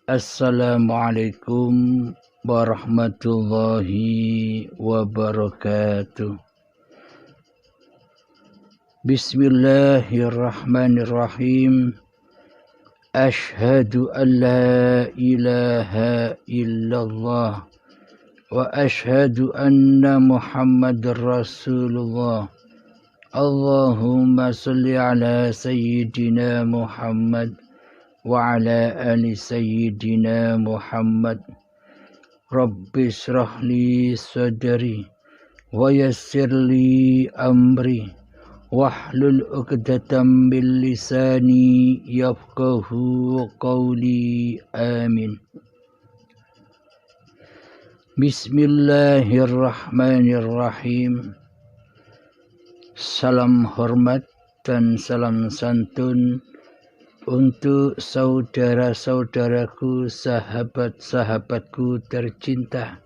Assalamualaikum warahmatullahi wabarakatuh. Bismillahirrahmanirrahim. Ashhadu an la ilaha illallah wa ashhadu anna Muhammadar Rasulullah. Allahumma salli ala sayyidina Muhammad wa ala ali sayyidina Muhammad. Rabbi shrah li sadri wa yassir li amri wahlul 'uqdatam min lisani yafqahu qawli. Amin. Bismillahirrahmanirrahim. Salam hormat dan salam santun untuk saudara-saudaraku, sahabat-sahabatku tercinta,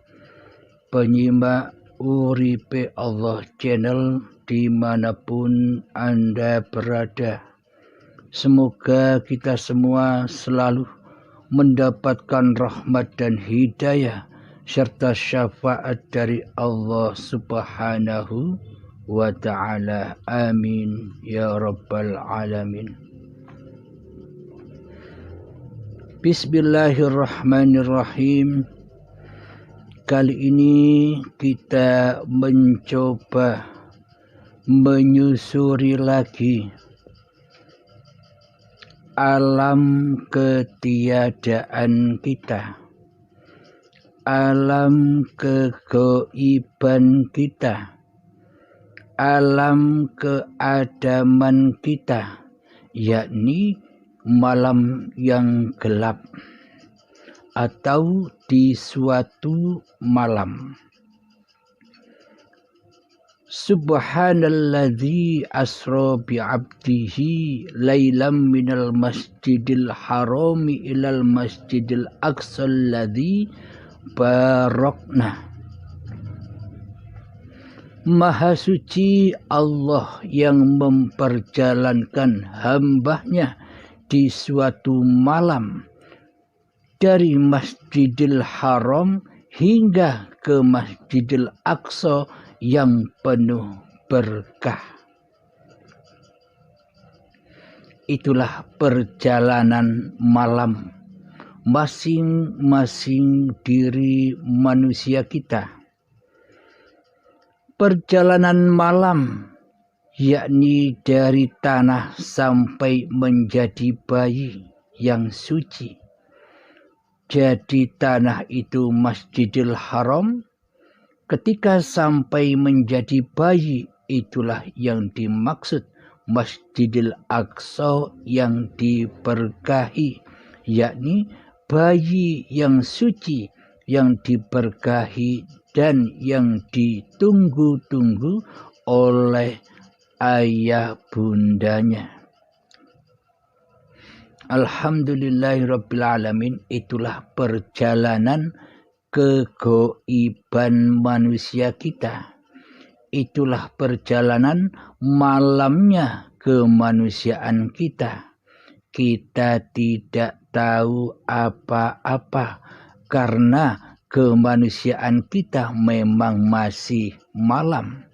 penyimak Uripe Allah channel dimanapun Anda berada. Semoga kita semua selalu mendapatkan rahmat dan hidayah serta syafaat dari Allah Subhanahu wa ta'ala. Amin ya rabbal alamin. Bismillahirrahmanirrahim. Kali ini kita mencoba menyusuri lagi alam ketiadaan kita, alam kegoiban kita, alam keadaman kita, yakni malam yang gelap atau di suatu malam. Subhanalladzi asra bi'abdihi lailam minal masjidil harami ilal masjidil aqsal ladzi barakna. Maha suci Allah yang memperjalankan hambanya di suatu malam dari Masjidil Haram hingga ke Masjidil Aqsa yang penuh berkah. Itulah perjalanan malam masing-masing diri manusia kita. Perjalanan malam yakni dari tanah sampai menjadi bayi yang suci. Jadi tanah itu Masjidil Haram. Ketika sampai menjadi bayi, itulah yang dimaksud Masjidil Aqsa yang diberkahi, yakni bayi yang suci, yang diberkahi dan yang ditunggu-tunggu oleh ayah bundanya. Alhamdulillahirabbil alamin. Itulah perjalanan kegoiban manusia kita. Itulah perjalanan malamnya kemanusiaan kita. Kita tidak tahu apa-apa karena kemanusiaan kita memang masih malam,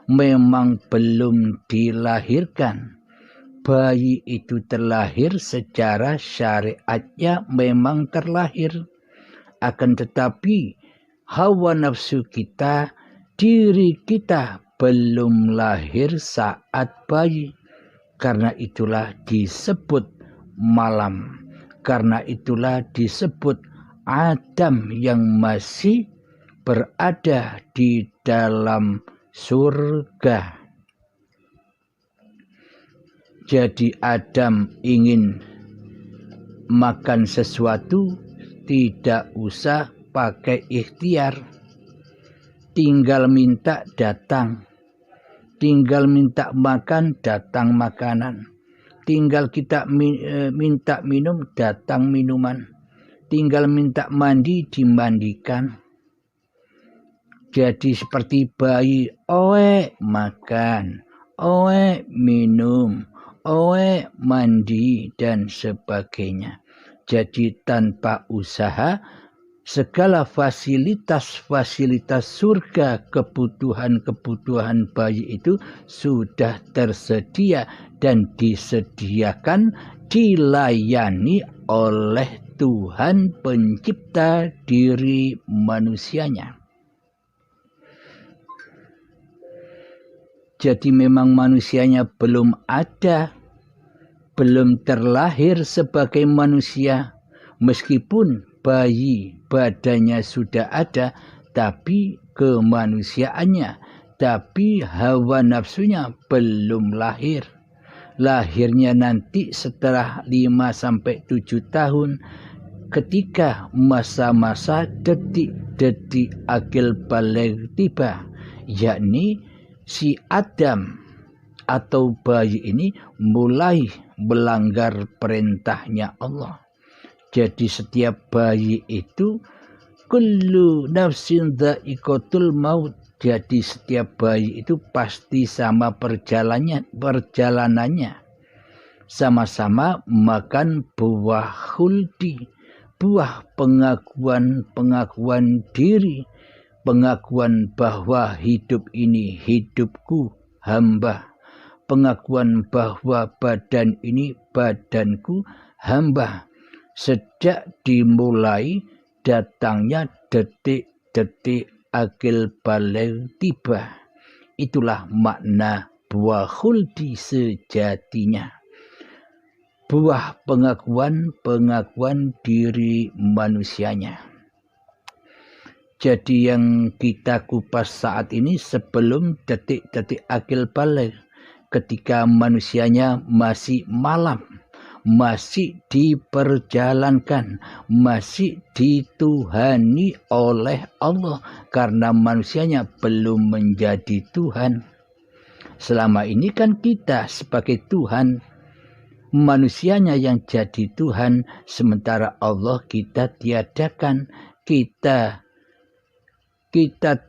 memang belum dilahirkan. Bayi itu terlahir secara syariatnya memang terlahir. Akan tetapi hawa nafsu kita, diri kita belum lahir saat bayi. Karena itulah disebut malam. Karena itulah disebut Adam yang masih berada di dalam surga. Jadi Adam ingin makan sesuatu, tidak usah pakai ikhtiar. Tinggal minta datang. Tinggal minta makan, datang makanan. Tinggal kita minta minum, datang minuman. Tinggal minta mandi, dimandikan. Jadi seperti bayi, oe makan, oe minum, oe mandi, dan sebagainya. Jadi tanpa usaha, segala fasilitas-fasilitas surga, kebutuhan-kebutuhan bayi itu sudah tersedia dan disediakan, dilayani oleh Tuhan pencipta diri manusianya. Jadi memang manusianya belum ada, belum terlahir sebagai manusia, meskipun bayi badannya sudah ada, tapi kemanusiaannya, tapi hawa nafsunya belum lahir. Lahirnya nanti setelah 5-7 tahun, ketika masa-masa detik-detik akil baligh tiba, yakni si Adam atau bayi ini mulai melanggar perintahnya Allah. Jadi setiap bayi itu kullu nafsin dha'iqatul maut. Jadi setiap bayi itu pasti sama perjalanannya. Sama-sama makan buah khuldi, buah pengakuan diri, pengakuan bahwa hidup ini hidupku hamba, pengakuan bahwa badan ini badanku hamba. Sejak dimulai datangnya detik-detik akil baligh tiba. Itulah makna buah khuldi sejatinya. Buah pengakuan diri manusianya. Jadi yang kita kupas saat ini sebelum detik-detik akil baligh, ketika manusianya masih malam, masih diperjalankan, masih dituhani oleh Allah, karena manusianya belum menjadi Tuhan. Selama ini kan kita sebagai Tuhan, manusianya yang jadi Tuhan, sementara Allah kita tiadakan, kita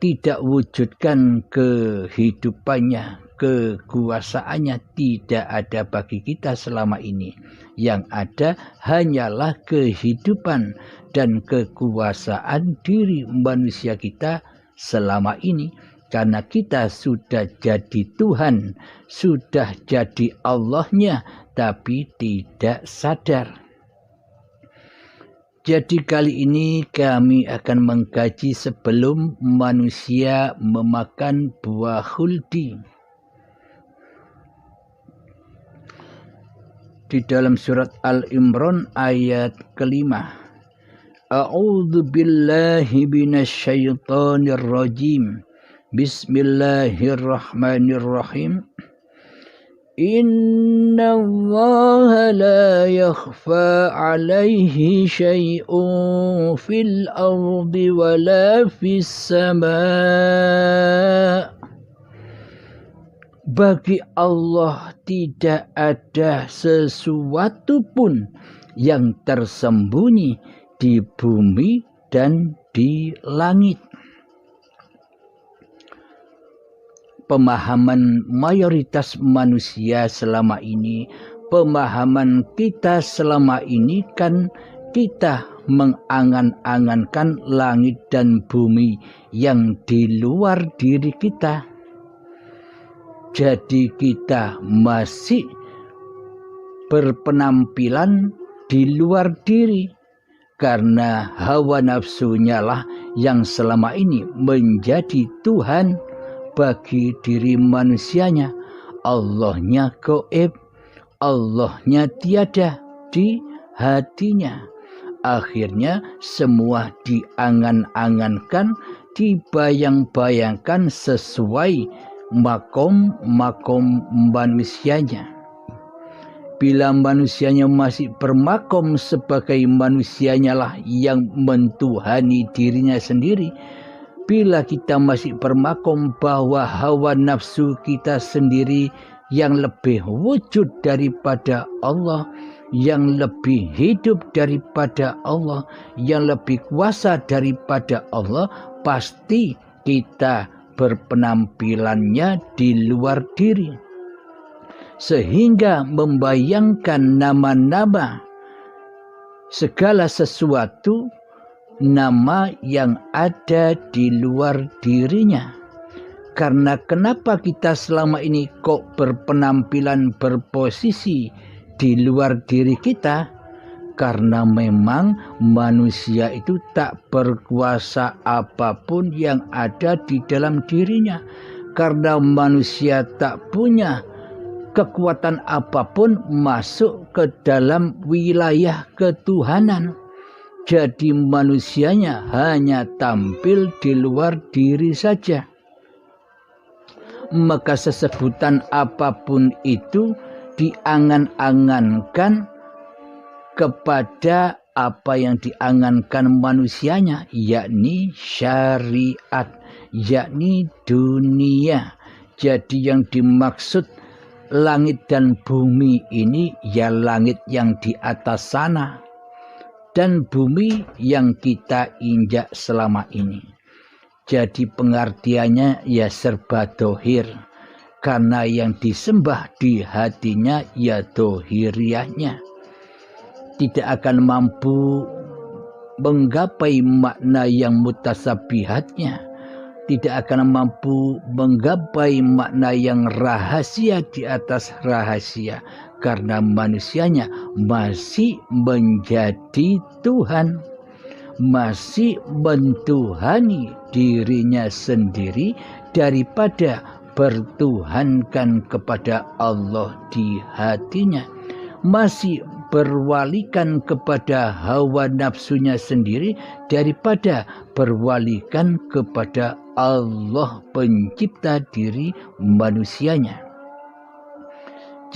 tidak wujudkan kehidupannya, kekuasaannya tidak ada bagi kita selama ini. Yang ada hanyalah kehidupan dan kekuasaan diri manusia kita selama ini. Karena kita sudah jadi Tuhan, sudah jadi Allahnya, tapi tidak sadar. Jadi kali ini kami akan mengkaji sebelum manusia memakan buah khuldi. Di dalam surat Al-Imran ayat ke-5. A'udzu billahi minasyaitonir rajim. Bismillahirrahmanirrahim. Inna Allah la yakhfa alaihi syai'un fil ardi wala fis sama'. Bagi Allah tidak ada sesuatu pun yang tersembunyi di bumi dan di langit. Pemahaman mayoritas manusia selama ini, pemahaman kita selama ini kan kita mengangan-angankan langit dan bumi yang di luar diri kita. Jadi kita masih berpenampilan di luar diri, karena hawa nafsunya lah yang selama ini menjadi Tuhan bagi diri manusianya. Allahnya gaib, Allahnya tiada di hatinya. Akhirnya semua diangan-angankan, dibayang-bayangkan sesuai makom manusianya. Bila manusianya masih bermakom sebagai manusianya lah yang mentuhani dirinya sendiri, bila kita masih bermakom bahwa hawa nafsu kita sendiri yang lebih wujud daripada Allah, yang lebih hidup daripada Allah, yang lebih kuasa daripada Allah, pasti kita berpenampilannya di luar diri, sehingga membayangkan nama-nama segala sesuatu nama yang ada di luar dirinya. Karena kenapa kita selama ini kok berpenampilan berposisi di luar diri kita? Karena memang manusia itu tak berkuasa apapun yang ada di dalam dirinya. Karena manusia tak punya kekuatan apapun masuk ke dalam wilayah ketuhanan. Jadi manusianya hanya tampil di luar diri saja. Maka sesebutan apapun itu diangan-angankan kepada apa yang diangankan manusianya, yakni syariat, yakni dunia. Jadi yang dimaksud langit dan bumi ini ya langit yang di atas sana dan bumi yang kita injak selama ini. Jadi pengertiannya ya serba dohir, karena yang disembah di hatinya ya dohiriahnya. Tidak akan mampu menggapai makna yang mutasabihatnya, tidak akan mampu menggapai makna yang rahasia di atas rahasia, karena manusianya masih menjadi Tuhan, masih mentuhani dirinya sendiri daripada bertuhankan kepada Allah di hatinya, masih berwalikan kepada hawa nafsunya sendiri daripada berwalikan kepada Allah pencipta diri manusianya.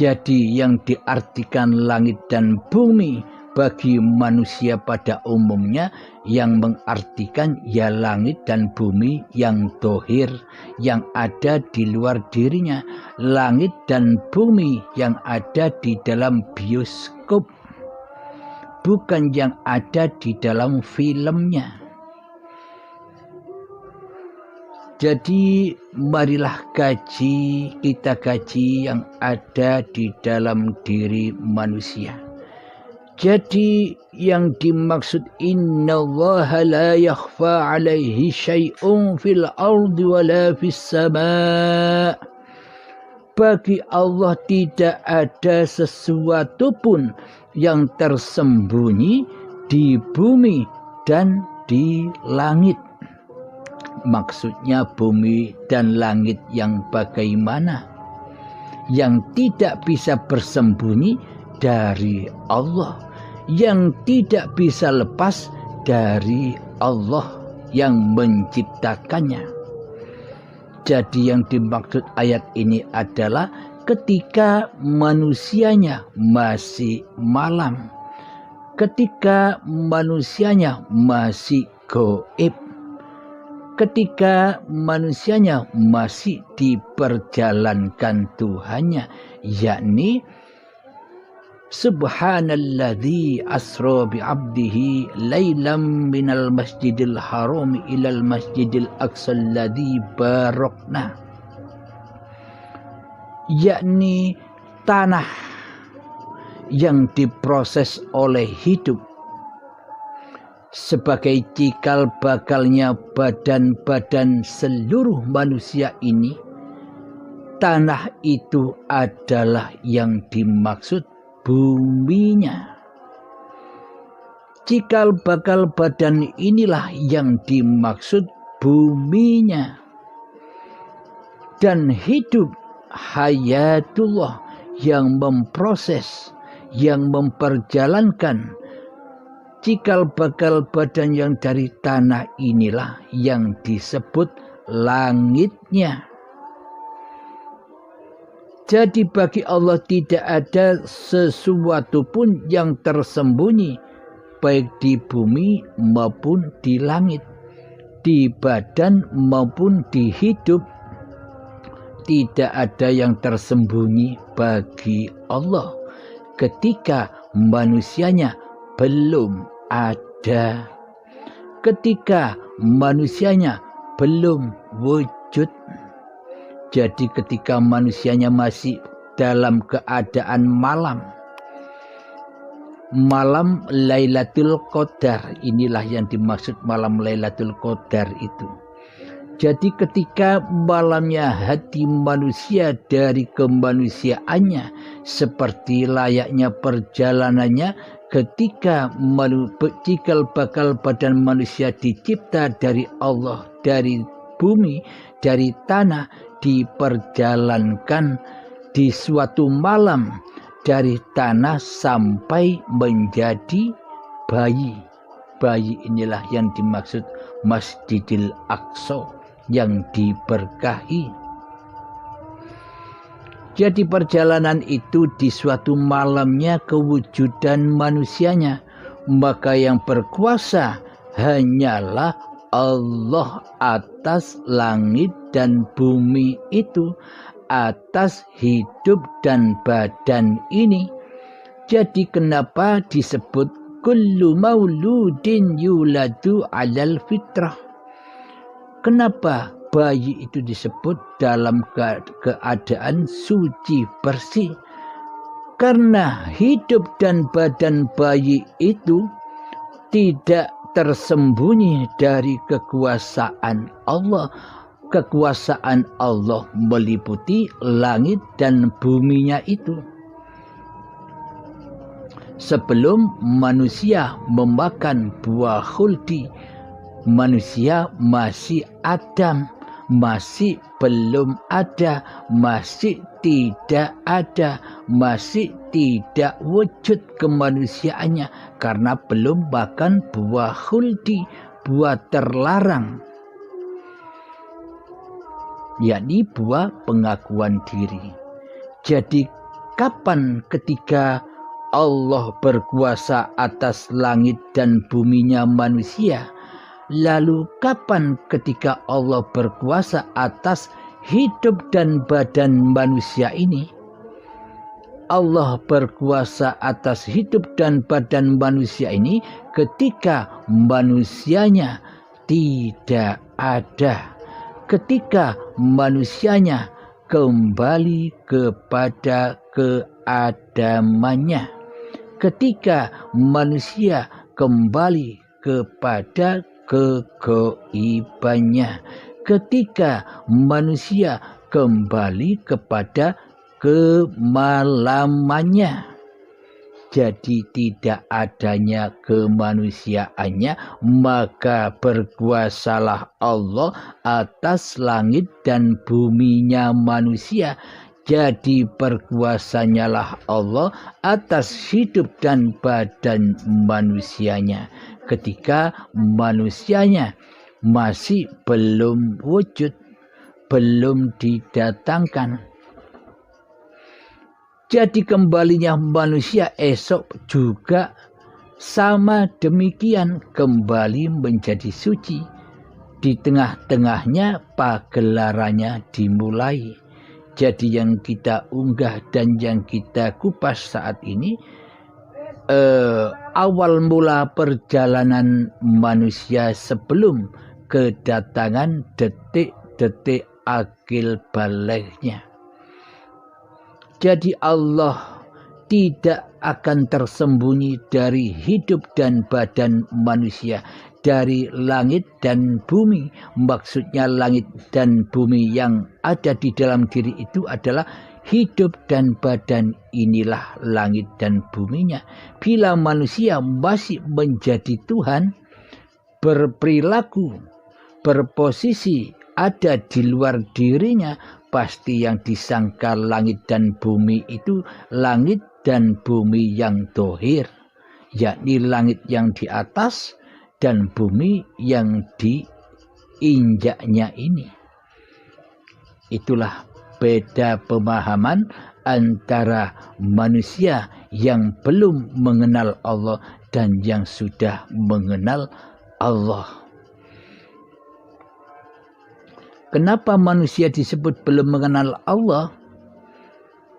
Jadi yang diartikan langit dan bumi bagi manusia pada umumnya yang mengartikan ya langit dan bumi yang dohir, yang ada di luar dirinya, langit dan bumi yang ada di dalam bioskop, bukan yang ada di dalam filmnya. Jadi marilah kita kaji yang ada di dalam diri manusia. Jadi yang dimaksud innallaha la yakhfa alaihi syai'un fil ardi wala fis sama'. Bagi Allah tidak ada sesuatu pun yang tersembunyi di bumi dan di langit. Maksudnya bumi dan langit yang bagaimana? Yang tidak bisa bersembunyi dari Allah, yang tidak bisa lepas dari Allah yang menciptakannya. Jadi yang dimaksud ayat ini adalah ketika manusianya masih malam, ketika manusianya masih gaib, ketika manusianya masih diperjalankan Tuhannya, yakni Subhanalladzi asra bi'abdihi lailam minal masjidil haram ilal masjidil aqsa alladzi barakna, yakni tanah yang diproses oleh hidup sebagai cikal bakalnya badan-badan seluruh manusia ini. Tanah itu adalah yang dimaksud buminya. Cikal bakal badan inilah yang dimaksud buminya. Dan hidup hayatullah yang memproses, yang memperjalankan cikal bakal badan yang dari tanah inilah yang disebut langitnya. Jadi bagi Allah tidak ada sesuatu pun yang tersembunyi, baik di bumi maupun di langit, di badan maupun di hidup. Tidak ada yang tersembunyi bagi Allah ketika manusianya belum ada, ketika manusianya belum wujud. Jadi ketika manusianya masih dalam keadaan malam, malam Lailatul Qadar. Inilah yang dimaksud malam Lailatul Qadar itu. Jadi ketika malamnya hati manusia dari kemanusiaannya, seperti layaknya perjalanannya ketika cikal bakal badan manusia dicipta dari Allah, dari bumi, dari tanah, diperjalankan di suatu malam dari tanah sampai menjadi bayi. Bayi inilah yang dimaksud Masjidil Aqsa yang diberkahi. Jadi perjalanan itu di suatu malamnya kewujudan manusianya, maka yang berkuasa hanyalah Allah atas langit dan bumi itu, atas hidup dan badan ini. Jadi kenapa disebut kullu mauludin yuladu alal fitrah? Kenapa bayi itu disebut dalam keadaan suci bersih? Karena hidup dan badan bayi itu tidak tersembunyi dari kekuasaan Allah. Kekuasaan Allah meliputi langit dan buminya itu. Sebelum manusia memakan buah khuldi, manusia masih Adam, masih belum ada, masih tidak ada, masih tidak wujud kemanusiaannya karena belum makan buah khuldi, buah terlarang, yakni buah pengakuan diri. Jadi kapan ketika Allah berkuasa atas langit dan buminya manusia? Lalu kapan ketika Allah berkuasa atas hidup dan badan manusia ini? Allah berkuasa atas hidup dan badan manusia ini ketika manusianya tidak ada. Ketika manusianya kembali kepada keadamannya. Ketika manusia kembali kepada kegoibannya, ketika manusia kembali kepada kemalamannya. Jadi tidak adanya kemanusiaannya, maka berkuasalah Allah atas langit dan buminya manusia. Jadi berkuasanyalah Allah atas hidup dan badan manusianya ketika manusianya masih belum wujud, belum didatangkan. Jadi kembalinya manusia esok juga sama demikian, kembali menjadi suci. Di tengah-tengahnya pagelarannya dimulai. Jadi yang kita unggah dan yang kita kupas saat ini awal mula perjalanan manusia sebelum kedatangan detik-detik akil baleghnya. Jadi Allah tidak akan tersembunyi dari hidup dan badan manusia, dari langit dan bumi. Maksudnya langit dan bumi yang ada di dalam diri itu adalah hidup dan badan, inilah langit dan buminya. Bila manusia masih menjadi Tuhan, berperilaku, berposisi ada di luar dirinya, pasti yang disangka langit dan bumi itu langit dan bumi yang dohir, yakni langit yang di atas dan bumi yang diinjaknya ini. Itulah beda pemahaman antara manusia yang belum mengenal Allah dan yang sudah mengenal Allah. Kenapa manusia disebut belum mengenal Allah?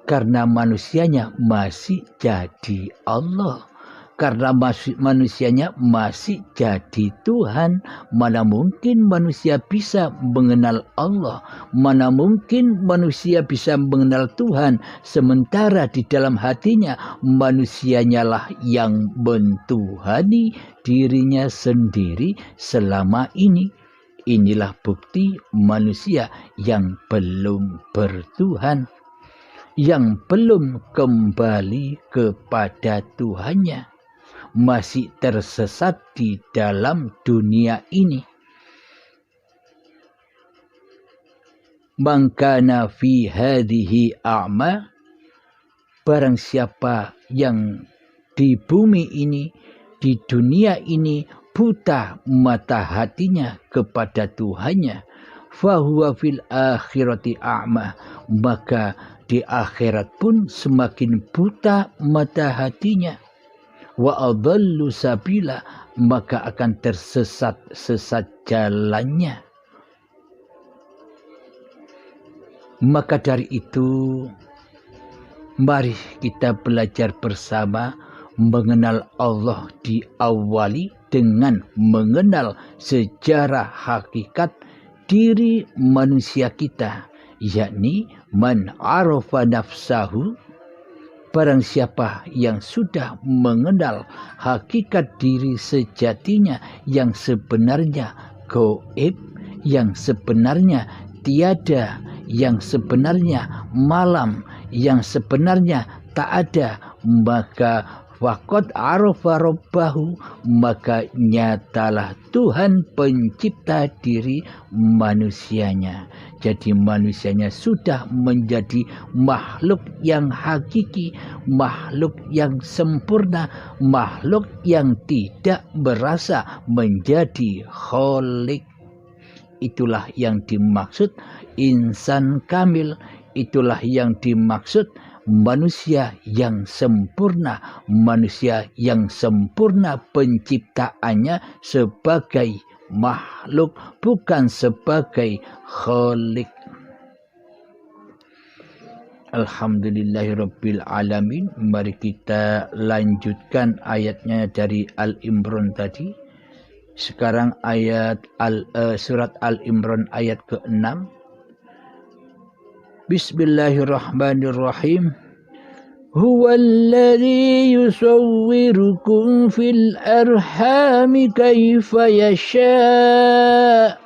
Karena manusianya masih jadi Allah. karena manusianya masih jadi Tuhan. Mana mungkin manusia bisa mengenal Allah, mana mungkin manusia bisa mengenal Tuhan, sementara di dalam hatinya manusianya lah yang mentuhani dirinya sendiri selama ini. Inilah bukti manusia yang belum bertuhan, yang belum kembali kepada Tuhannya, masih tersesat di dalam dunia ini. Mangkana fi hadhihi a'ma, barang siapa yang di bumi ini, di dunia ini buta mata hatinya kepada Tuhannya, fahuwa fil akhirati a'ma, maka di akhirat pun semakin buta mata hatinya. Wa adallu sabila, maka akan tersesat jalannya. Maka dari itu, mari kita belajar bersama mengenal Allah, diawali dengan mengenal sejarah hakikat diri manusia kita, yakni man arafa nafsahu, barang siapa yang sudah mengenal hakikat diri sejatinya yang sebenarnya gaib, yang sebenarnya tiada, yang sebenarnya malam, yang sebenarnya tak ada, maka faqad arafa rabbahu, maka nyatalah Tuhan pencipta diri manusianya. Jadi manusianya sudah menjadi makhluk yang hakiki, makhluk yang sempurna, makhluk yang tidak berasa menjadi khalik. Itulah yang dimaksud insan kamil, itulah yang dimaksud manusia yang sempurna, manusia yang sempurna penciptaannya sebagai makhluk, bukan sebagai khalik. Alhamdulillahirabbil alamin. Mari kita lanjutkan ayatnya dari Al-Imran tadi. Sekarang surat Al-Imran ayat ke-6. Bismillahirrahmanirrahim. Huwallazi yusawwirukum fil arhami kaifa yasha.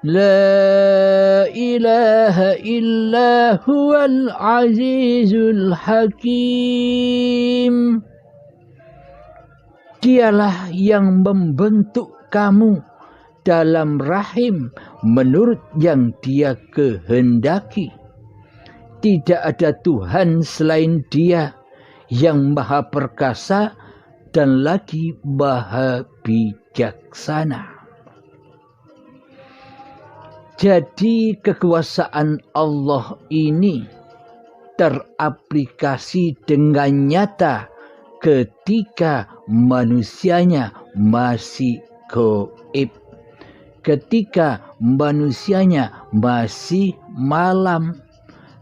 La ilaha illa huwal azizul hakim. Dialah yang membentuk kamu dalam rahim menurut yang Dia kehendaki. Tidak ada Tuhan selain Dia yang maha perkasa dan lagi maha bijaksana. Jadi kekuasaan Allah ini teraplikasi dengan nyata ketika manusianya masih gaib, ketika manusianya masih malam,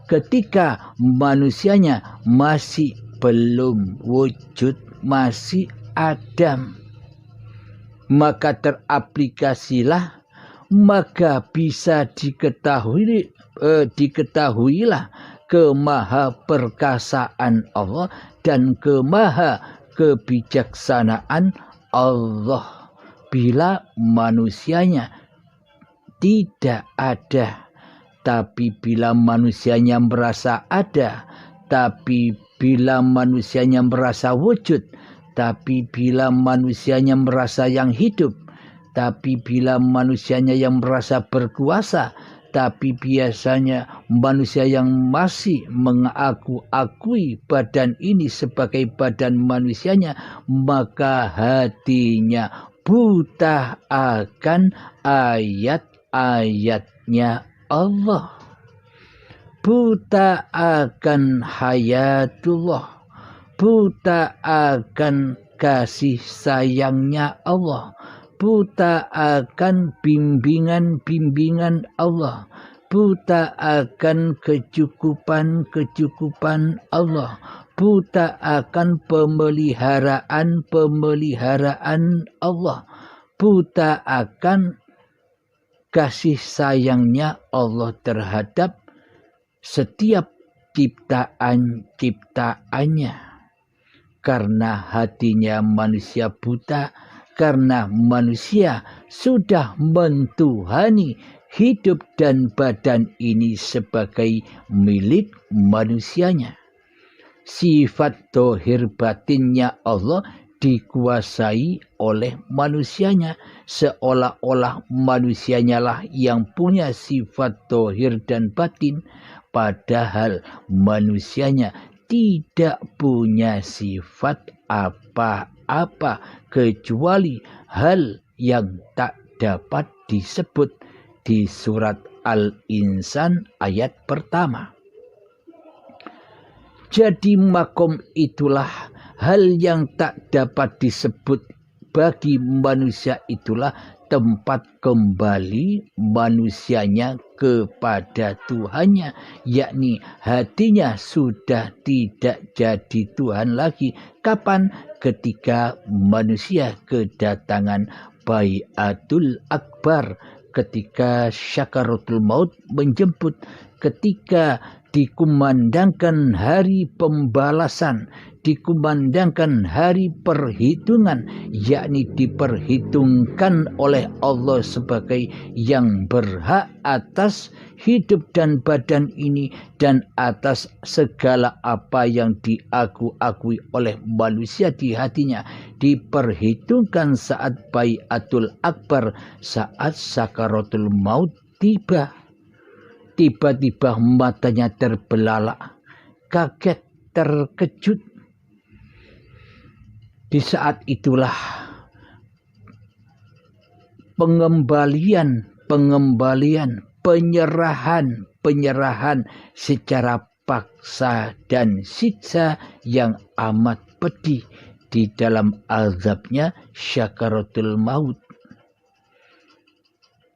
ketika manusianya masih belum wujud, masih Adam. Maka teraplikasilah, maka bisa diketahuilah kemahaperkasaan Allah dan kebijaksanaan Allah. Bila manusianya tidak ada, tapi bila manusianya merasa ada, tapi bila manusianya merasa wujud, tapi bila manusianya merasa yang hidup, tapi bila manusianya yang merasa berkuasa, tapi biasanya manusia yang masih mengakui badan ini sebagai badan manusianya, maka hatinya buta akan ayat-ayatnya Allah, buta akan hayatullah, buta akan kasih sayangnya Allah, buta akan bimbingan-bimbingan Allah, buta akan kecukupan-kecukupan Allah, buta akan pemeliharaan Allah, buta akan kasih sayangnya Allah terhadap setiap ciptaan-ciptaannya. Karena hatinya manusia buta, karena manusia sudah mentuhani hidup dan badan ini sebagai milik manusianya. Sifat dohir batinnya Allah dikuasai oleh manusianya, seolah-olah manusianya lah yang punya sifat dohir dan batin, padahal manusianya tidak punya sifat apa-apa kecuali hal yang tak dapat disebut di surat Al-Insan ayat pertama. Jadi makom itulah hal yang tak dapat disebut bagi manusia, itulah tempat kembali manusianya kepada Tuhannya, yakni hatinya sudah tidak jadi Tuhan lagi. Kapan? Ketika manusia kedatangan Baiatul Akbar, ketika syakaratul maut menjemput, ketika dikumandangkan hari pembalasan, dikumandangkan hari perhitungan, yakni diperhitungkan oleh Allah sebagai yang berhak atas hidup dan badan ini dan atas segala apa yang diakui oleh manusia di hatinya, diperhitungkan saat Baiatul Akbar, saat sakaratul maut tiba. Tiba-tiba matanya terbelalak, kaget, terkejut. Di saat itulah penyerahan secara paksa dan siksa yang amat pedih di dalam azabnya syakaratul maut.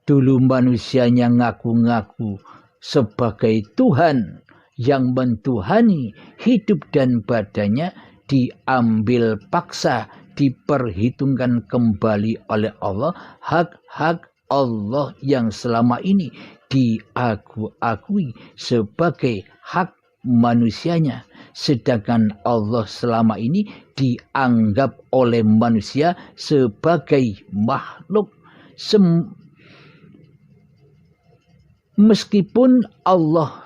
Dulu manusianya ngaku-ngaku sebagai Tuhan yang mentuhani hidup dan badannya, diambil paksa, diperhitungkan kembali oleh Allah hak-hak Allah yang selama ini diakui sebagai hak manusianya, sedangkan Allah selama ini dianggap oleh manusia sebagai makhluk. Meskipun Allah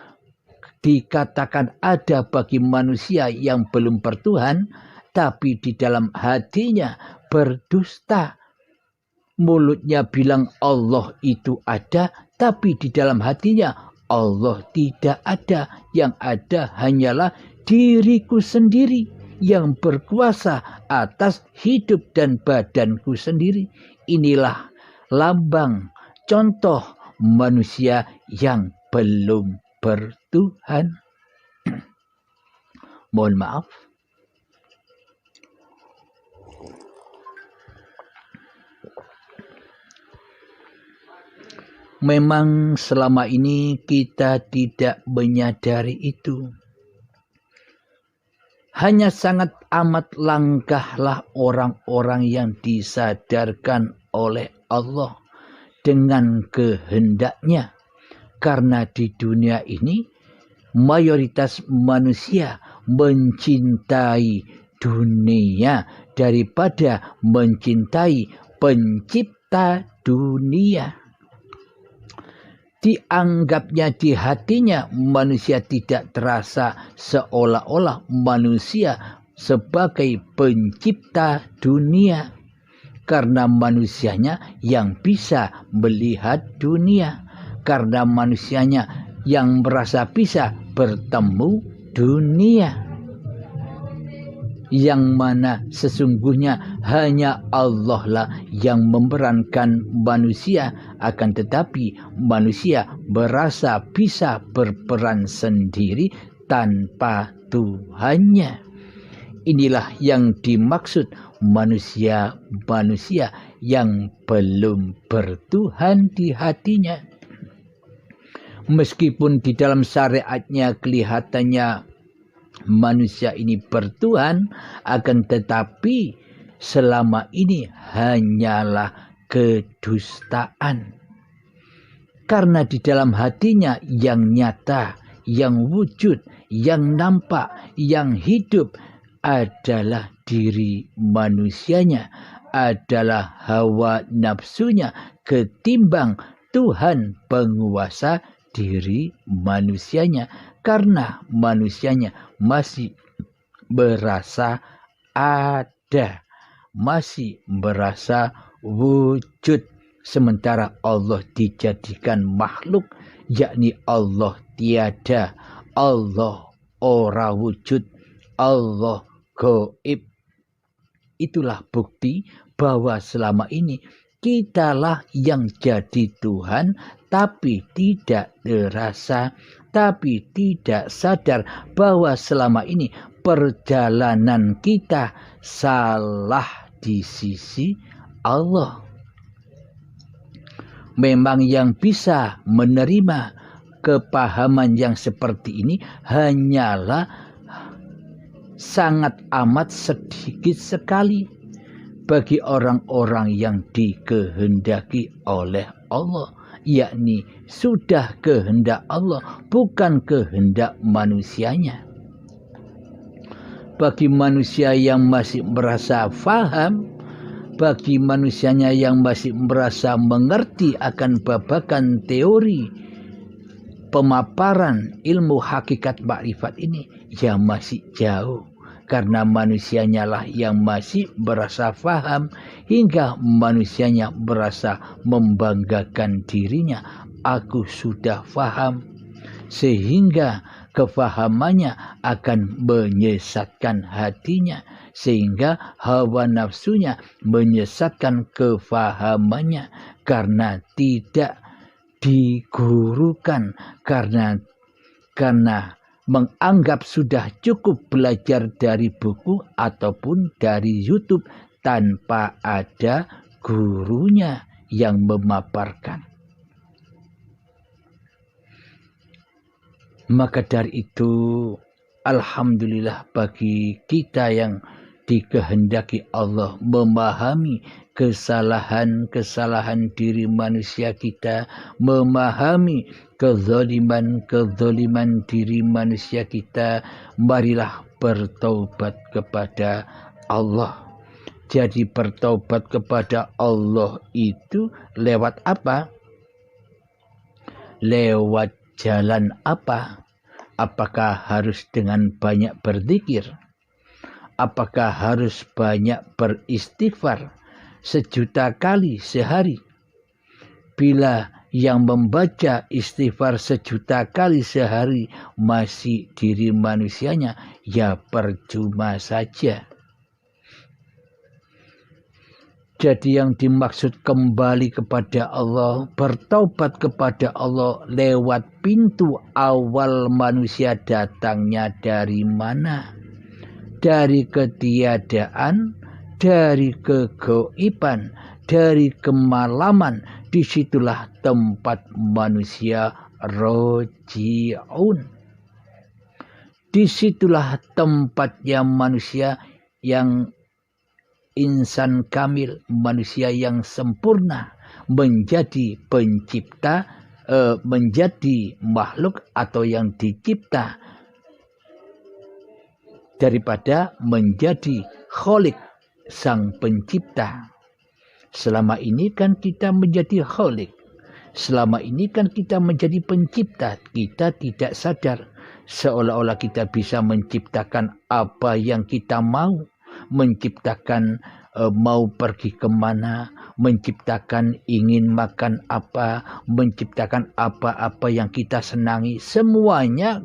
dikatakan ada bagi manusia yang belum bertuhan, tapi di dalam hatinya berdusta. Mulutnya bilang Allah itu ada, tapi di dalam hatinya Allah tidak ada. Yang ada hanyalah diriku sendiri yang berkuasa atas hidup dan badanku sendiri. Inilah lambang, contoh manusia yang belum bertuhan. Mohon maaf. Memang selama ini kita tidak menyadari itu. Hanya sangat amat langkahlah orang-orang yang disadarkan oleh Allah dengan kehendaknya. Karena di dunia ini mayoritas manusia mencintai dunia daripada mencintai pencipta dunia. Dianggapnya di hatinya manusia tidak terasa seolah-olah manusia sebagai pencipta dunia. Karena manusianya yang bisa melihat dunia. Karena manusianya yang merasa bisa bertemu dunia. Yang mana sesungguhnya hanya Allah lah yang memerankan manusia, akan tetapi manusia berasa bisa berperan sendiri tanpa Tuhannya. Inilah yang dimaksud manusia-manusia yang belum bertuhan di hatinya. Meskipun di dalam syariatnya kelihatannya manusia ini bertuhan, akan tetapi selama ini hanyalah kedustaan. Karena di dalam hatinya yang nyata, yang wujud, yang nampak, yang hidup adalah diri manusianya, adalah hawa nafsunya ketimbang Tuhan penguasa diri manusianya. Karena manusianya masih berasa ada, masih berasa wujud, sementara Allah dijadikan makhluk, yakni Allah tiada, Allah ora wujud, Allah gaib. Itulah bukti bahwa selama ini kitalah yang jadi Tuhan, tapi tidak terasa, tapi tidak sadar bahwa selama ini perjalanan kita salah di sisi Allah. Memang yang bisa menerima kepahaman yang seperti ini hanyalah sangat amat sedikit sekali bagi orang-orang yang dikehendaki oleh Allah, yakni sudah kehendak Allah, bukan kehendak manusianya. Bagi manusia yang masih merasa faham, bagi manusianya yang masih merasa mengerti akan babakan teori pemaparan ilmu hakikat makrifat ini, ya masih jauh. Karena manusianya lah yang masih berasa faham, hingga manusianya berasa membanggakan dirinya. Aku sudah faham, sehingga kefahamannya akan menyesatkan hatinya, sehingga hawa nafsunya menyesatkan kefahamannya karena tidak digurukan, karena menganggap sudah cukup belajar dari buku ataupun dari YouTube tanpa ada gurunya yang memaparkan. Maka dari itu, alhamdulillah bagi kita yang dikehendaki Allah memahami kesalahan-kesalahan diri manusia kita, memahami kezaliman diri manusia kita, marilah bertaubat kepada Allah. Jadi bertaubat kepada Allah itu lewat apa? Lewat jalan apa? Apakah harus dengan banyak berzikir? Apakah harus banyak beristighfar 1.000.000 kali sehari? Bila yang membaca istighfar 1.000.000 kali sehari masih diri manusianya, ya percuma saja. Jadi yang dimaksud kembali kepada Allah, bertaubat kepada Allah lewat pintu awal manusia datangnya dari mana? Dari ketiadaan, dari kegaiban, dari kemalaman. Disitulah tempat manusia roji'un. Disitulah tempatnya manusia yang insan kamil, manusia yang sempurna, menjadi pencipta, menjadi makhluk atau yang dicipta, daripada menjadi kholik, sang pencipta. Selama ini kan kita menjadi kholik, selama ini kan kita menjadi pencipta. Kita tidak sadar, seolah-olah kita bisa menciptakan apa yang kita mau, menciptakan mau pergi kemana, menciptakan ingin makan apa, menciptakan apa-apa yang kita senangi. Semuanya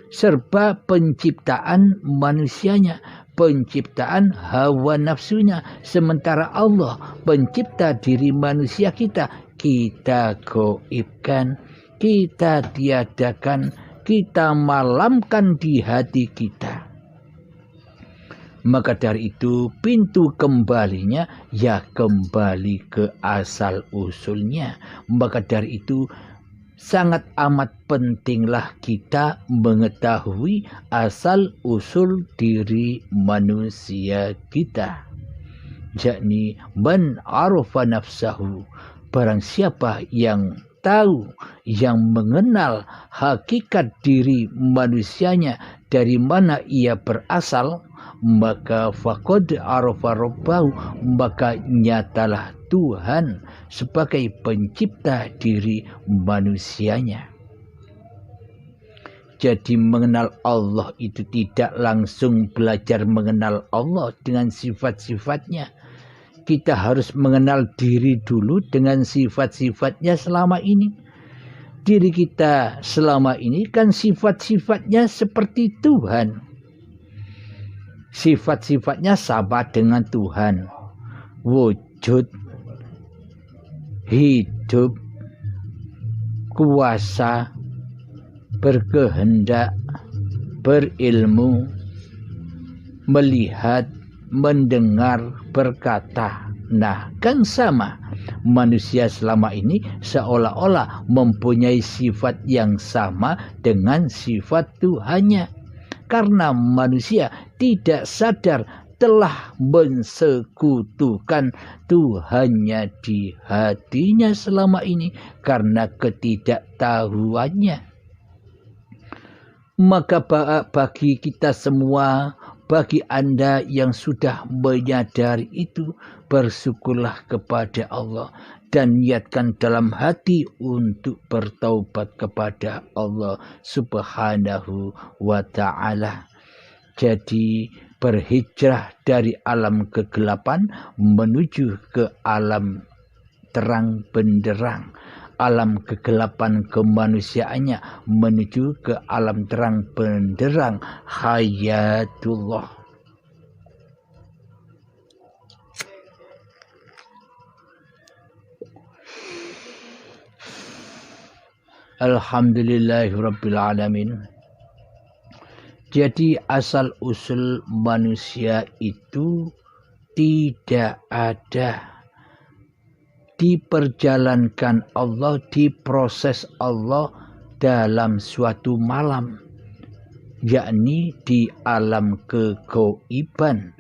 serba penciptaan manusianya, penciptaan hawa nafsunya. Sementara Allah pencipta diri manusia kita gaibkan, kita tiadakan, kita malamkan di hati kita. Maka dari itu pintu kembalinya ya kembali ke asal usulnya. Maka dari itu sangat amat pentinglah kita mengetahui asal-usul diri manusia kita. Yakni man arafa nafsahu, barang siapa yang tahu, yang mengenal hakikat diri manusianya, dari mana ia berasal, maka faqad arafa rabbahu, maka nyatalah Tuhan sebagai pencipta diri manusianya. Jadi mengenal Allah itu tidak langsung belajar mengenal Allah dengan sifat-sifatnya. Kita harus mengenal diri dulu dengan sifat-sifatnya selama ini. Diri kita selama ini kan sifat-sifatnya seperti Tuhan. Sifat-sifatnya sama dengan Tuhan. Wujud, hidup, kuasa, berkehendak, berilmu, melihat, mendengar, berkata. Nah, kan sama. Manusia selama ini seolah-olah mempunyai sifat yang sama dengan sifat Tuhannya. Karena manusia tidak sadar telah mensekutukan Tuhannya di hatinya selama ini karena ketidaktahuannya. Maka bagi kita semua, bagi Anda yang sudah menyadari itu, bersyukurlah kepada Allah dan niatkan dalam hati untuk bertaubat kepada Allah Subhanahu wa ta'ala. Jadi berhijrah dari alam kegelapan menuju ke alam terang benderang. Alam kegelapan kemanusiaannya menuju ke alam terang benderang hayatullah. Alhamdulillahirabbil alamin. Jadi asal usul manusia itu tidak ada, diperjalankan Allah, diproses Allah dalam suatu malam, yakni di alam kegoiban.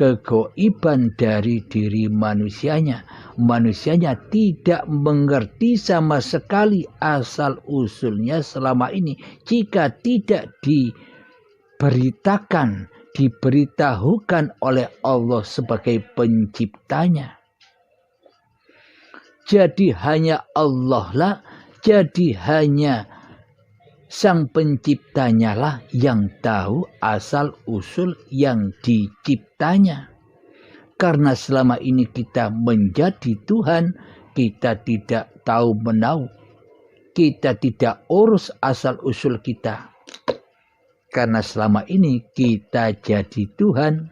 Kegoiban dari diri manusianya. Manusianya tidak mengerti sama sekali asal usulnya selama ini jika tidak diberitahukan oleh Allah sebagai penciptanya. Jadi hanya Allah lah, jadi hanya Sang Penciptanya lah yang tahu asal usul yang diciptanya. Karena selama ini kita menjadi Tuhan, kita tidak tahu menahu, kita tidak urus asal usul kita. Karena selama ini kita jadi Tuhan,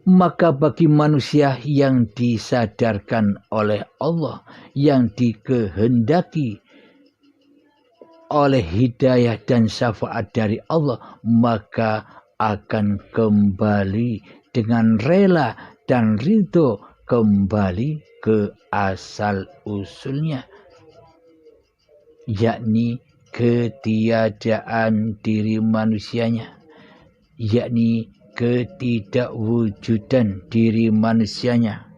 maka bagi manusia yang disadarkan oleh Allah, yang dikehendaki oleh hidayah dan syafaat dari Allah, maka akan kembali dengan rela dan ridho kembali ke asal usulnya, yakni ketiadaan diri manusianya, yakni ketidakwujudan diri manusianya,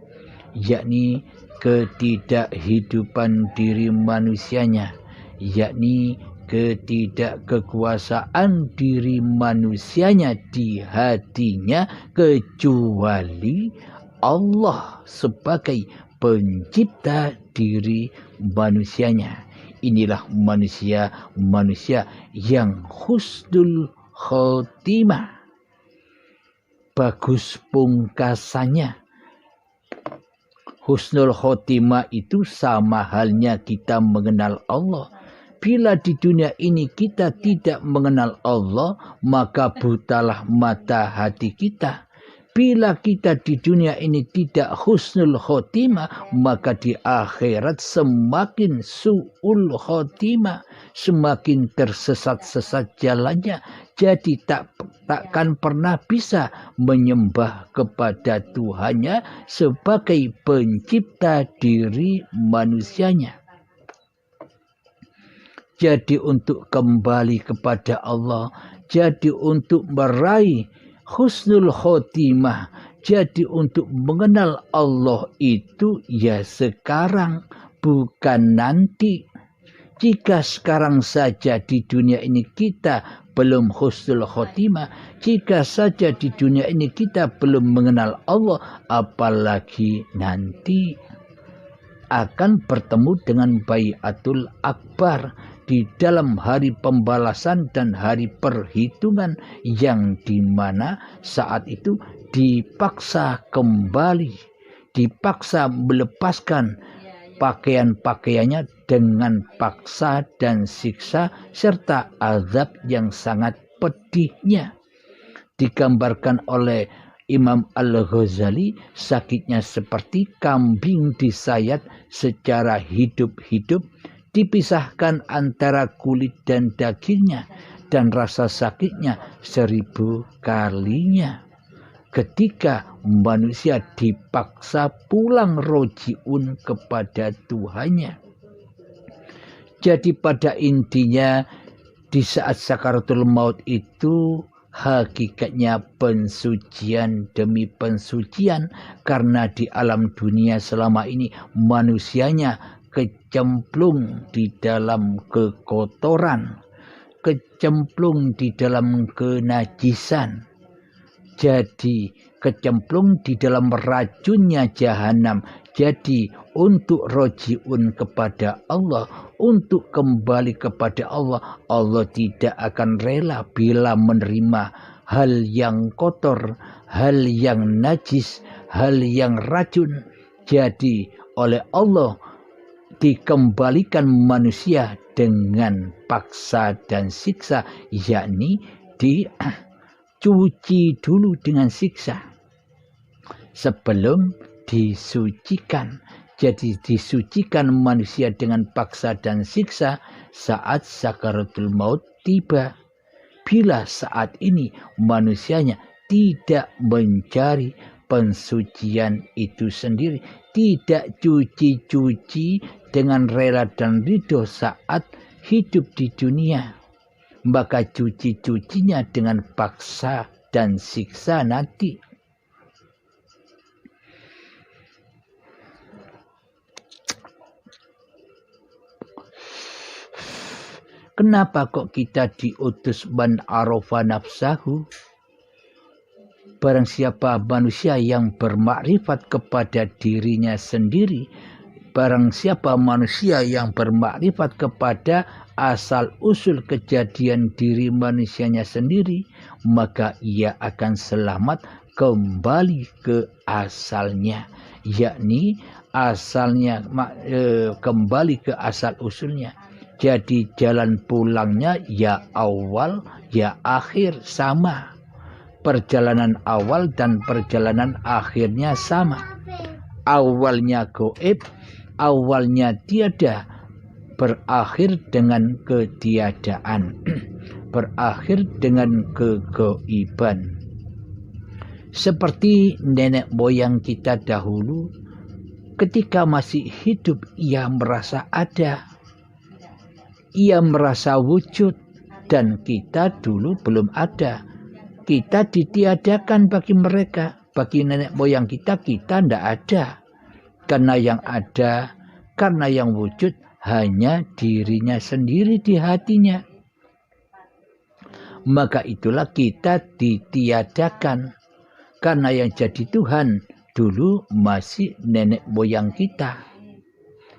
yakni ketidakhidupan diri manusianya, yakni ketidakkekuasaan diri manusianya di hatinya, kecuali Allah sebagai pencipta diri manusianya. Inilah manusia yang husnul khotimah, bagus pungkasannya. Husnul khotimah itu sama halnya kita mengenal Allah. Bila di dunia ini kita tidak mengenal Allah, maka butalah mata hati kita. Bila kita di dunia ini tidak husnul khotimah, maka di akhirat semakin su'ul khotimah, semakin tersesat-sesat jalannya. Jadi takkan pernah bisa menyembah kepada Tuhannya sebagai pencipta diri manusianya. jadi untuk kembali kepada Allah, jadi untuk meraih husnul khotimah, jadi untuk mengenal Allah itu ya sekarang, bukan nanti. Jika sekarang saja di dunia ini kita belum husnul khotimah, jika saja di dunia ini kita belum mengenal Allah, apalagi nanti akan bertemu dengan Baiatul Akbar di dalam hari pembalasan dan hari perhitungan, yang dimana saat itu dipaksa kembali, dipaksa melepaskan pakaian-pakaiannya dengan paksa dan siksa serta azab yang sangat pedihnya. Digambarkan oleh Imam Al-Ghazali, sakitnya seperti kambing disayat secara hidup-hidup, dipisahkan antara kulit dan dagingnya, dan rasa sakitnya 1000 kalinya ketika manusia dipaksa pulang rojiun kepada Tuhannya. Jadi pada intinya di saat sakaratul maut itu hakikatnya pensucian demi pensucian, karena di alam dunia selama ini manusianya kecemplung di dalam kekotoran, kecemplung di dalam kenajisan. Jadi kecemplung di dalam racunnya jahanam. Jadi untuk rojiun kepada Allah, untuk kembali kepada Allah, Allah tidak akan rela bila menerima hal yang kotor, hal yang najis, hal yang racun. Jadi oleh Allah dikembalikan manusia dengan paksa dan siksa, yakni cuci dulu dengan siksa sebelum disucikan. Jadi disucikan manusia dengan paksa dan siksa saat sakaratul maut tiba. Bila saat ini manusianya tidak mencari pensucian itu sendiri, tidak cuci-cuci dengan rela dan ridho saat hidup di dunia, maka cuci-cucinya dengan paksa dan siksa nanti. Kenapa kok kita diutus man arafa nafsahu? Barang siapa manusia yang bermakrifat kepada dirinya sendiri, barang siapa manusia yang bermakrifat kepada asal-usul kejadian diri manusianya sendiri, maka ia akan selamat kembali ke asalnya, yakni asalnya kembali ke asal-usulnya. Jadi jalan pulangnya ya awal ya akhir sama. Perjalanan awal dan perjalanan akhirnya sama. Awalnya gaib, awalnya tiada, berakhir dengan ketiadaan, berakhir dengan kegaiban. Seperti nenek moyang kita dahulu, ketika masih hidup ia merasa ada, ia merasa wujud, dan kita dulu belum ada. Kita ditiadakan bagi mereka, bagi nenek moyang kita tidak ada. Karena yang ada, karena yang wujud hanya dirinya sendiri di hatinya. Maka itulah kita ditiadakan. Karena yang jadi Tuhan dulu masih nenek moyang kita.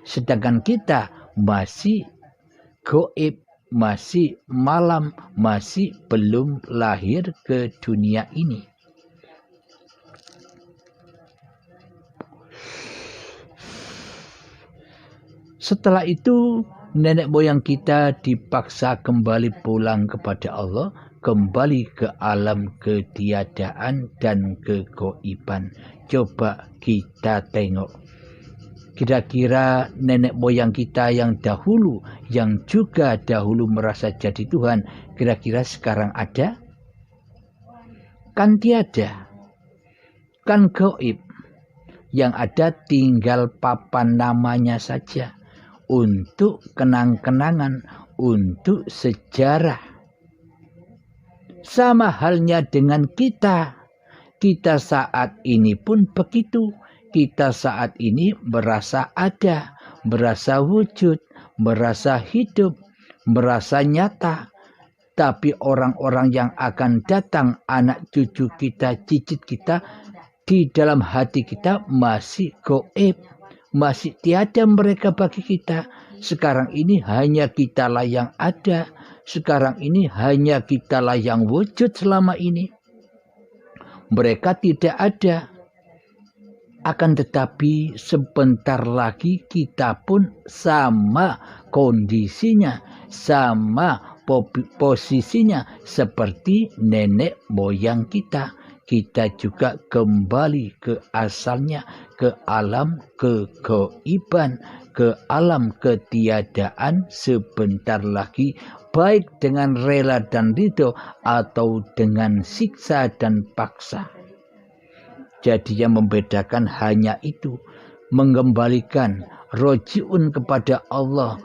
Sedangkan kita masih gaib, masih malam, masih belum lahir ke dunia ini. Setelah itu nenek moyang kita dipaksa kembali pulang kepada Allah, kembali ke alam ketiadaan dan kegaiban. Coba kita tengok, kira-kira nenek moyang kita yang dahulu, yang juga dahulu merasa jadi Tuhan, kira-kira sekarang ada? Kan tiada. Kan gaib. Yang ada tinggal papan namanya saja. Untuk kenang-kenangan, untuk sejarah. Sama halnya dengan kita. Kita saat ini pun begitu. Kita saat ini merasa ada, merasa wujud, merasa hidup, merasa nyata. Tapi orang-orang yang akan datang, anak cucu kita, cicit kita, di dalam hati kita masih gaib, masih tiada mereka bagi kita. Sekarang ini hanya kitalah yang ada. Sekarang ini hanya kitalah yang wujud selama ini. Mereka tidak ada. Akan tetapi sebentar lagi kita pun sama kondisinya, sama posisinya seperti nenek moyang kita. Kita juga kembali ke asalnya, ke alam kegaiban, ke alam ketiadaan sebentar lagi, baik dengan rela dan ridho atau dengan siksa dan paksa. Jadi yang membedakan hanya itu, mengembalikan rojiun kepada Allah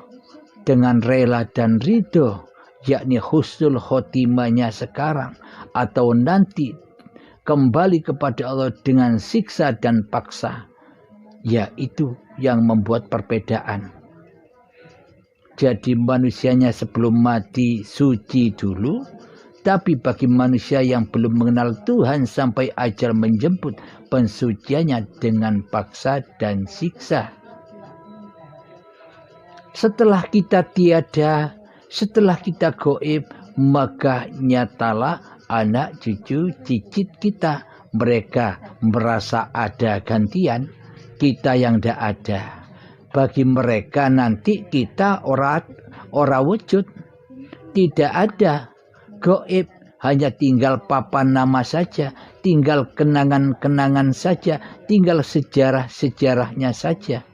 dengan rela dan ridho, yakni husnul khotimahnya sekarang, atau nanti kembali kepada Allah dengan siksa dan paksa. Ya, itu yang membuat perbedaan. Jadi manusianya sebelum mati suci dulu, tapi bagi manusia yang belum mengenal Tuhan sampai ajal menjemput, pensuciannya dengan paksa dan siksa. Setelah kita tiada, setelah kita gaib, maka nyatalah anak cucu cicit kita. Mereka merasa ada gantian, kita yang tidak ada. Bagi mereka nanti kita ora wujud, tidak ada, gaib, hanya tinggal papan nama saja, tinggal kenangan-kenangan saja, tinggal sejarah-sejarahnya saja.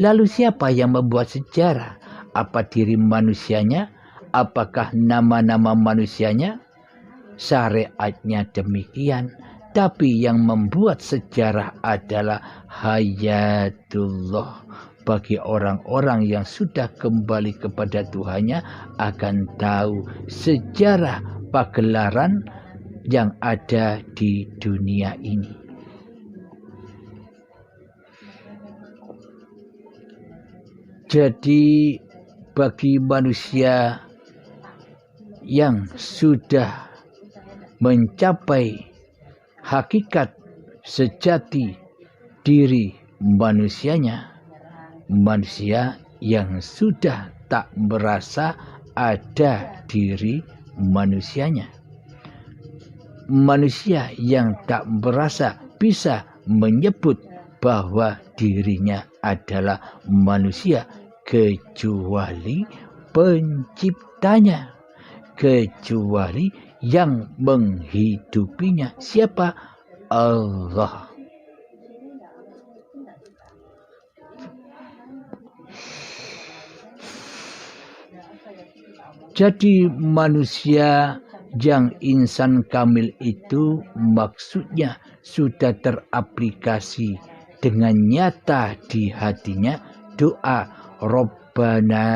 Lalu siapa yang membuat sejarah? Apa diri manusianya? Apakah nama-nama manusianya? Syariatnya demikian. Tapi yang membuat sejarah adalah hayatullah. Bagi orang-orang yang sudah kembali kepada Tuhannya akan tahu sejarah pagelaran yang ada di dunia ini. Jadi bagi manusia yang sudah mencapai hakikat sejati diri manusianya, manusia yang sudah tak merasa ada diri manusianya, manusia yang tak merasa bisa menyebut bahwa dirinya adalah manusia kecuali penciptanya, kecuali yang menghidupinya. Siapa? Allah. Jadi manusia yang insan kamil itu maksudnya sudah teraplikasi dengan nyata di hatinya doa Rabbana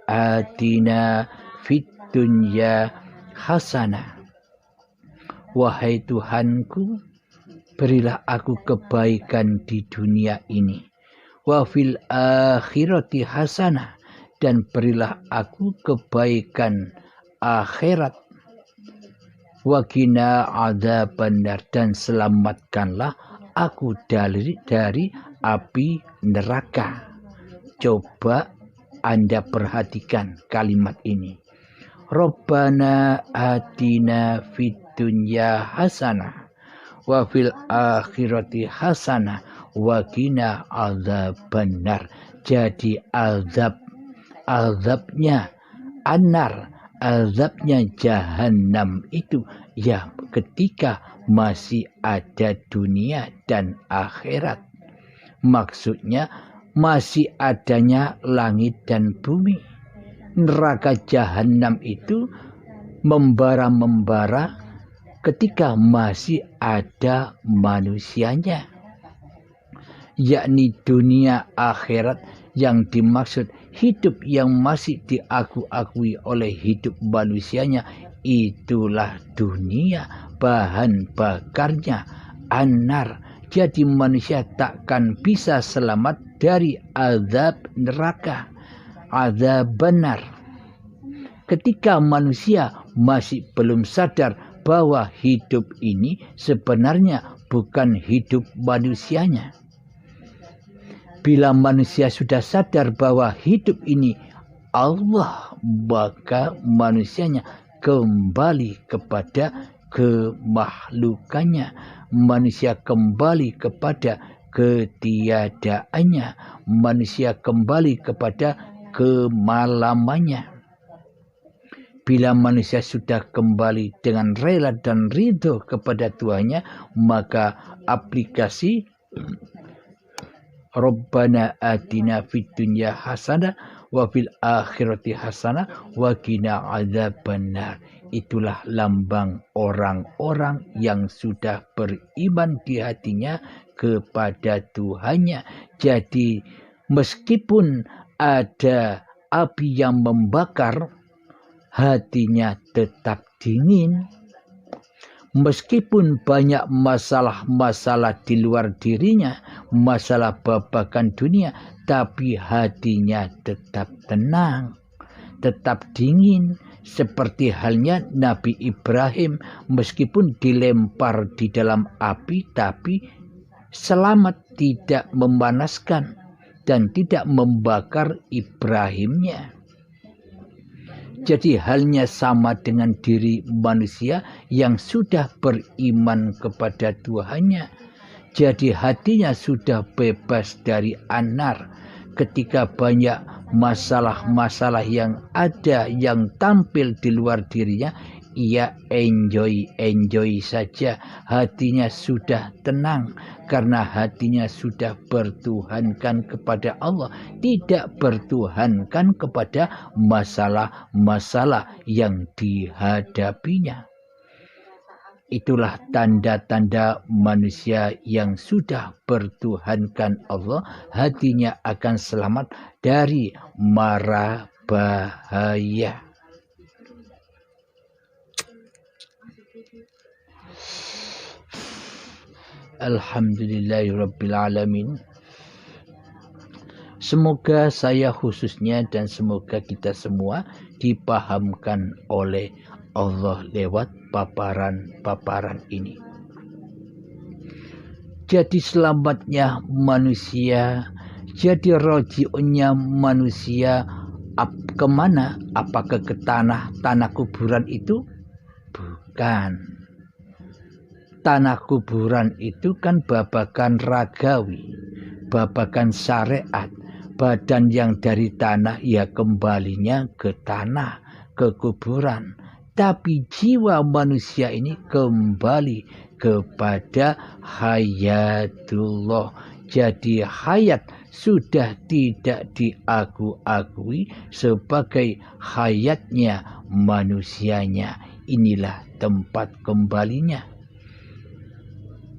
atina fid dunya hasanah. Wahai Tuhanku, berilah aku kebaikan di dunia ini. Wa fil akhirati hasanah, dan berilah aku kebaikan akhirat. Wa qina adzabannar, dan selamatkanlah aku dari api neraka. Coba Anda perhatikan kalimat ini. Rabbana atina fid dunya hasanah wa fil akhirati hasanah wa qina adzabannar. Jadi azabnya anar, azabnya jahanam itu ya ketika masih ada dunia dan akhirat. Maksudnya masih adanya langit dan bumi. Neraka jahanam itu membara-membara ketika masih ada manusianya, yakni dunia akhirat Yang dimaksud hidup yang masih diakui oleh hidup manusianya, itulah dunia, bahan bakarnya anar. Jadi manusia takkan bisa selamat dari azab neraka, azab benar. Ketika manusia masih belum sadar bahwa hidup ini sebenarnya bukan hidup manusianya. Bila manusia sudah sadar bahwa hidup ini Allah, maka manusianya kembali kepada kemakhlukannya. Manusia kembali kepada ketiadaannya. Manusia kembali kepada kemalamannya. Bila manusia sudah kembali dengan rela dan ridho kepada Tuhannya, maka aplikasi Rabbana atina fid dunya hasanah wa fil akhirati hasanah wa qina adzabannar. Itulah lambang orang-orang yang sudah beriman di hatinya kepada Tuhannya. Jadi meskipun ada api yang membakar, hatinya tetap dingin. Meskipun banyak masalah-masalah di luar dirinya, masalah babakan dunia, tapi hatinya tetap tenang, tetap dingin. Seperti halnya Nabi Ibrahim, meskipun dilempar di dalam api, tapi selamat, tidak memanaskan dan tidak membakar Ibrahimnya. Jadi halnya sama dengan diri manusia yang sudah beriman kepada Tuhannya. Jadi hatinya sudah bebas dari anar. Ketika banyak masalah-masalah yang ada yang tampil di luar dirinya, ia enjoy saja. Hatinya sudah tenang karena hatinya sudah bertuhankan kepada Allah, tidak bertuhankan kepada masalah-masalah yang dihadapinya. Itulah tanda-tanda manusia yang sudah bertuhankan Allah, hatinya akan selamat dari mara bahaya. Alhamdulillahirrabbilalamin. Semoga saya khususnya dan semoga kita semua dipahamkan oleh Allah lewat paparan-paparan ini. Jadi selamatnya manusia, jadi roji'unnya manusia kemana? Apakah ke tanah kuburan itu? Bukan. Tanah kuburan itu kan babakan ragawi, babakan syariat. Badan yang dari tanah ya kembalinya ke tanah, ke kuburan. Tapi jiwa manusia ini kembali kepada hayatullah. Jadi hayat sudah tidak diakui sebagai hayatnya manusianya. Inilah tempat kembalinya.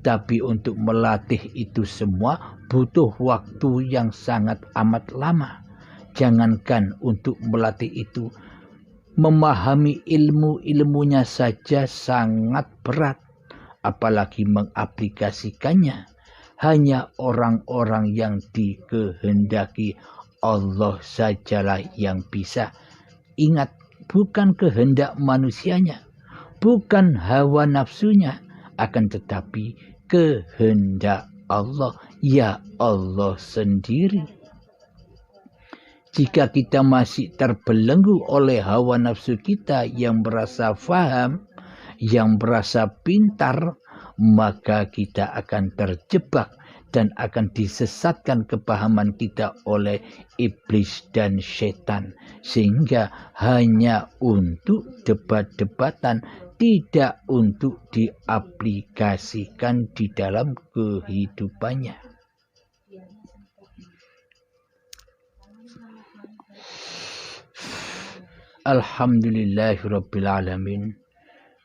Tapi untuk melatih itu semua butuh waktu yang sangat amat lama. Jangankan untuk melatih itu, memahami ilmunya saja sangat berat, apalagi mengaplikasikannya. Hanya orang-orang yang dikehendaki Allah sajalah yang bisa. Ingat, bukan kehendak manusianya, bukan hawa nafsunya, akan tetapi kehendak Allah, ya Allah sendiri. Jika kita masih terbelenggu oleh hawa nafsu kita yang merasa faham, yang merasa pintar, maka kita akan terjebak dan akan disesatkan kepahaman kita oleh iblis dan setan. Sehingga hanya untuk debat-debatan, tidak untuk diaplikasikan di dalam kehidupannya. Alhamdulillahirrabbilalamin.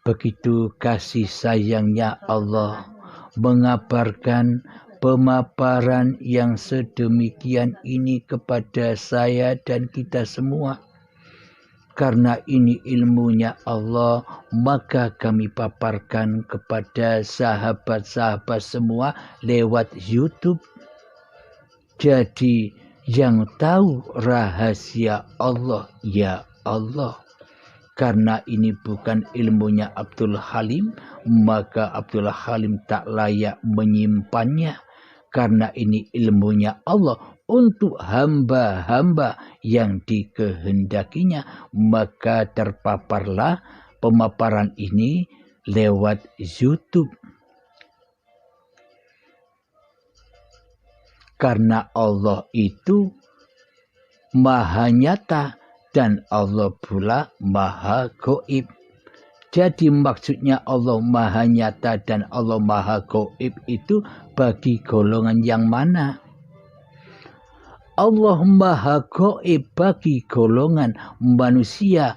Begitu kasih sayangnya Allah mengabarkan pemaparan yang sedemikian ini kepada saya dan kita semua. Karena ini ilmunya Allah, maka kami paparkan kepada sahabat-sahabat semua lewat YouTube. Jadi yang tahu rahasia Allah, ya Allah. Karena ini bukan ilmunya Abdul Halim, maka Abdul Halim tak layak menyimpannya. Karena ini ilmunya Allah untuk hamba-hamba yang dikehendakinya, maka terpaparlah pemaparan ini lewat YouTube. Karena Allah itu maha nyata dan Allah pula maha gaib. Jadi maksudnya Allah maha nyata dan Allah maha gaib itu bagi golongan yang mana? Allah maha gaib bagi golongan manusia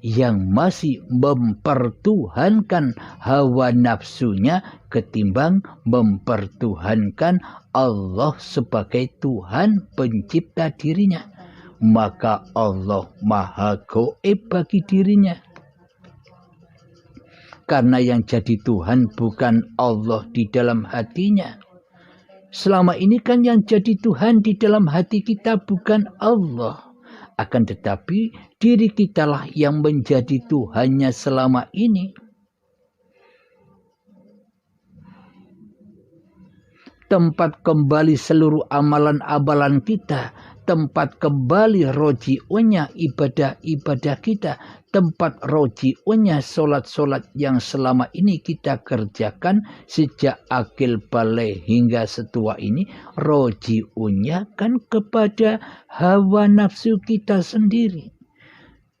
yang masih mempertuhankan hawa nafsunya ketimbang mempertuhankan Allah sebagai Tuhan pencipta dirinya. Maka Allah maha gaib bagi dirinya. Karena yang jadi Tuhan bukan Allah di dalam hatinya. Selama ini kan yang jadi Tuhan di dalam hati kita bukan Allah. Akan tetapi diri kitalah yang menjadi Tuhannya selama ini. Tempat kembali seluruh amalan-amalan kita. Tempat kembali roji'unya ibadah-ibadah kita. Tempat roji'unya solat-solat yang selama ini kita kerjakan sejak akil balik hingga setua ini. Roji'unya kan kepada hawa nafsu kita sendiri.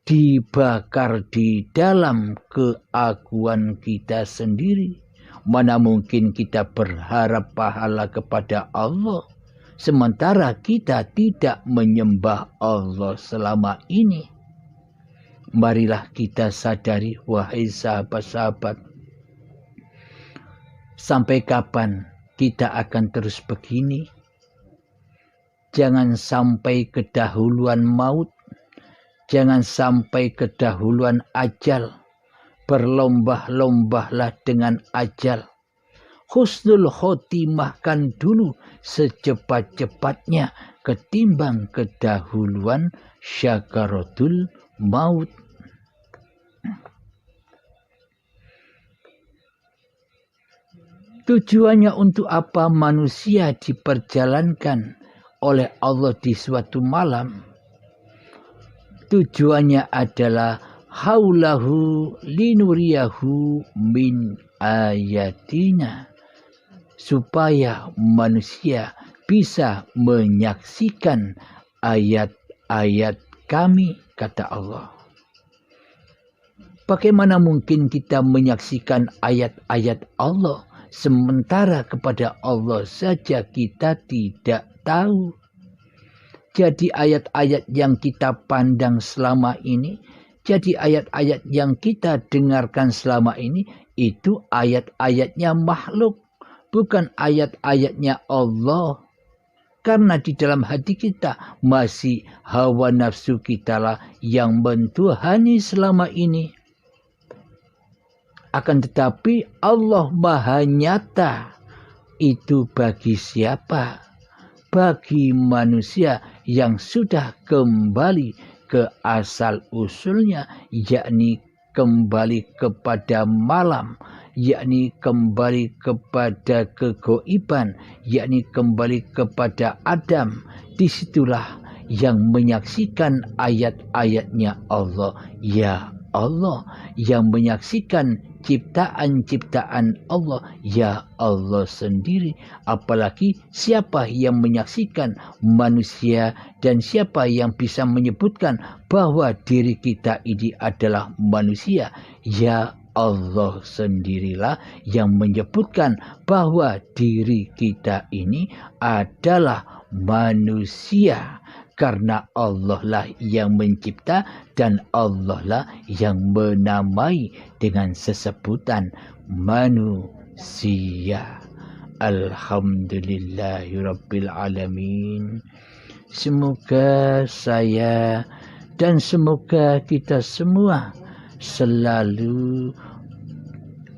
Dibakar di dalam keaguan kita sendiri. Mana mungkin kita berharap pahala kepada Allah. Sementara kita tidak menyembah Allah selama ini. Marilah kita sadari, wahai sahabat-sahabat. Sampai kapan kita akan terus begini? Jangan sampai kedahuluan maut. Jangan sampai kedahuluan ajal. Berlomba-lombalah dengan ajal. Husnul khotimahkan dulu secepat-cepatnya ketimbang kedahuluan syakaratul maut. Tujuannya untuk apa manusia diperjalankan oleh Allah di suatu malam? Tujuannya adalah haulahu linuriyahu min ayatina. Supaya manusia bisa menyaksikan ayat-ayat kami, kata Allah. Bagaimana mungkin kita menyaksikan ayat-ayat Allah sementara kepada Allah saja kita tidak tahu? Jadi ayat-ayat yang kita pandang selama ini, jadi ayat-ayat yang kita dengarkan selama ini, itu ayat-ayatnya makhluk. Bukan ayat-ayatnya Allah. Karena di dalam hati kita masih hawa nafsu kita lah yang mentuhani selama ini. Akan tetapi Allah maha nyata. Itu bagi siapa? Bagi manusia yang sudah kembali ke asal usulnya, yakni kembali kepada malam, yakni kembali kepada kegoiban, yakni kembali kepada Adam. Disitulah yang menyaksikan ayat-ayatnya Allah, ya Allah, yang menyaksikan ciptaan-ciptaan Allah, ya Allah sendiri. Apalagi siapa yang menyaksikan manusia dan siapa yang bisa menyebutkan bahwa diri kita ini adalah manusia, ya Allah sendirilah yang menyebutkan bahwa diri kita ini adalah manusia. Karena Allah lah yang mencipta dan Allah lah yang menamai dengan sesebutan manusia. Alhamdulillahirabbil alamin. Semoga saya dan semoga kita semua selalu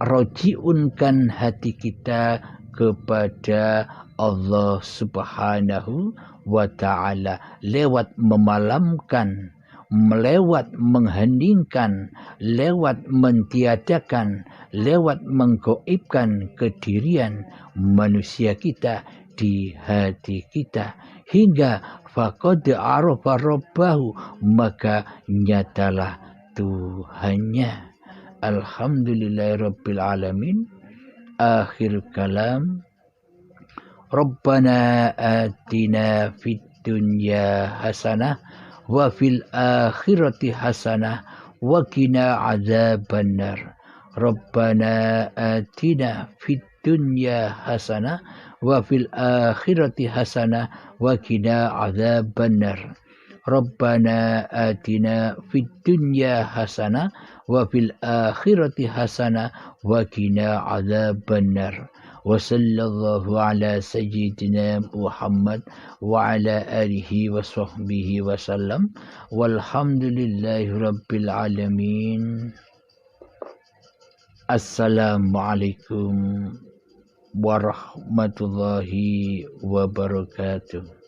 rojiunkan hati kita kepada Allah Subhanahu wa ta'ala lewat memalamkan, lewat mengheningkan, lewat mentiadakan, lewat menggoibkan kedirian manusia kita di hati kita, hingga faqad arafa rabbahu, maka nyatalah Tuhannya. Alhamdulillahirabbil alamin. Akhir kalam. Rabbana atina fid dunya hasanah wa fil akhirati hasanah wa qina adzabannar. Rabbana atina fid dunya hasanah wa fil akhirati hasanah wa qina adzabannar. Rabbana atina fid dunya hasanah wa fil akhirati hasanah wa qina adzabannar. Wa sallallahu ala sayyidina Muhammad wa ala alihi wa sahbihi wa sallam. Walhamdulillahi rabbil alamin. Assalamualaikum warahmatullahi wabarakatuh.